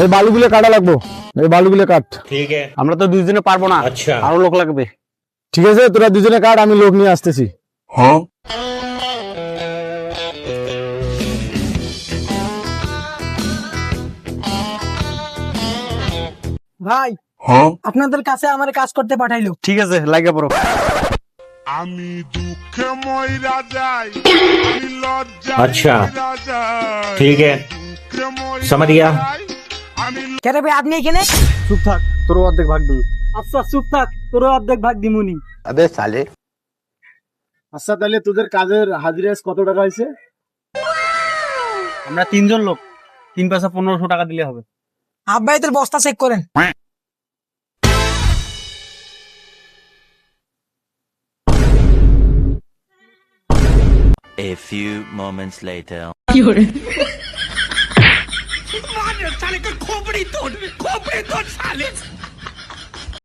এই বালুগুলো কাটা লাগবো, এই বালুগুলো কাট। ठीक है, আমরা তো দুইজনে পারবো না, আচ্ছা আরো লোক লাগবে। ঠিক আছে, তোরা দুজনে কাট, আমি লোক নিয়ে আসতেছি। হ্যাঁ ভাই হ্যাঁ আপনাদের কাছে আমার কাজ করতে পাঠাইলো। ঠিক আছে, লাগা পড়ো। আমি দুঃখে মইরা যাই, আমি লজ্জা अच्छा মইরা যাই, ठीक है, দুঃখে মইরা समझ गया। যাই, আমি কেন ভাই আপনি এখানে? চুপ থাক, তোর অর্ধেক ভাগ দিই। আচ্ছা চুপ থাক, তোর অর্ধেক ভাগ দিমুনি। আচ্ছা, তাহলে তোদের কাজের হাজিরা কত টাকা হয়েছে? আমরা তিনজন লোক, 3 পয়সা 1500 টাকা দিলে হবে। আব্বা এদের বস্তা চেক করেন। A few moments later. साले का खोपड़ी तोड़ साले